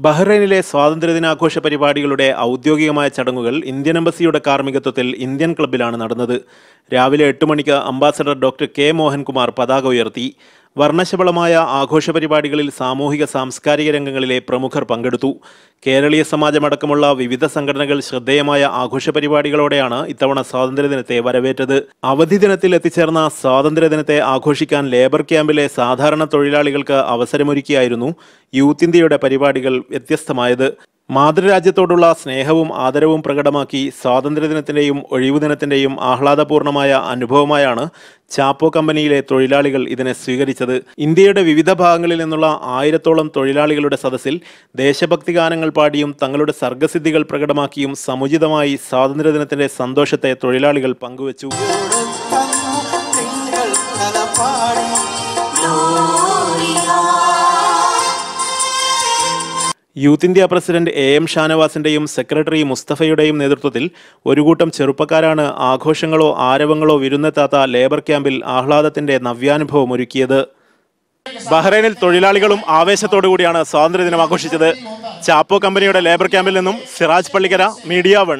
ബഹ്റൈനിലെ സ്വാതന്ത്ര്യദിനാഘോഷ പരിപാടികളുടെ ഔദ്യോഗികമായ ചടങ്ങുകൾ ഇന്ത്യൻ എംബസിയുടെ കാർമ്മികത്വത്തിൽ ഇന്ത്യൻ ക്ലബ്ബിലാണ് നടന്നത്. രാവിലെ 8 മണിക്ക് അംബാസഡർ ഡോക്ടർ കെ മോഹൻകുമാർ പതാക ഉയർത്തി. വർണ്ണശബളമായ ആഘോഷ പരിപാടികളിൽ സാമൂഹിക സാംസ്കാരിക രംഗങ്ങളിലെ പ്രമുഖർ പങ്കെടുത്തു. കേരളീയ സമാജമടക്കമുള്ള വിവിധ സംഘടനകൾ ശ്രദ്ധേയമായ ആഘോഷ പരിപാടികളോടെയാണ് ഇത്തവണ സ്വാതന്ത്ര്യദിനത്തെ വരവേറ്റത്. അവധി ദിനത്തിൽ എത്തിച്ചേർന്ന സ്വാതന്ത്ര്യദിനത്തെ ആഘോഷിക്കാൻ ലേബർ ക്യാമ്പിലെ സാധാരണ തൊഴിലാളികൾക്ക് അവസരമൊരുക്കിയായിരുന്നു യൂത്ത് ഇന്ത്യയുടെ പരിപാടികൾ വ്യത്യസ്തമായത്. മാതൃരാജ്യത്തോടുള്ള സ്നേഹവും ആദരവും പ്രകടമാക്കി സ്വാതന്ത്ര്യദിനത്തിന്റെയും ഒഴിവുദിനത്തിന്റെയും ആഹ്ലാദപൂർണമായ അനുഭവമായാണ് ചാപ്പോ കമ്പനിയിലെ തൊഴിലാളികൾ ഇതിനെ സ്വീകരിച്ചത്. ഇന്ത്യയുടെ വിവിധ ഭാഗങ്ങളിൽ നിന്നുള്ള 1000-ഓളം തൊഴിലാളികളുടെ സദസ്സിൽ ദേശഭക്തി ഗാനങ്ങൾ പാടിയും തങ്ങളുടെ സർഗസിദ്ധികൾ പ്രകടമാക്കിയും സമുചിതമായി സ്വാതന്ത്ര്യദിനത്തിന്റെ സന്തോഷത്തെ തൊഴിലാളികൾ പങ്കുവച്ചു. യൂത്ത് ഇന്ത്യ പ്രസിഡന്റ് AM ഷാനവാസിന്റെയും സെക്രട്ടറി മുസ്തഫയുടെയും നേതൃത്വത്തിൽ ഒരു കൂട്ടം ചെറുപ്പക്കാരാണ് ആഘോഷങ്ങളോ ആരവങ്ങളോ വിരുന്നെത്താത്ത ലേബർ ക്യാമ്പിൽ ആഹ്ലാദത്തിന്റെ നവ്യാനുഭവം ഒരുക്കിയത്. ബഹ്റൈനിൽ തൊഴിലാളികളും ആവേശത്തോടുകൂടിയാണ് സ്വാതന്ത്ര്യദിനം ആഘോഷിച്ചത്. ചാപ്പോ കമ്പനിയുടെ ലേബർ ക്യാമ്പിൽ നിന്നും സിറാജ് പള്ളിക്കര, മീഡിയ 1.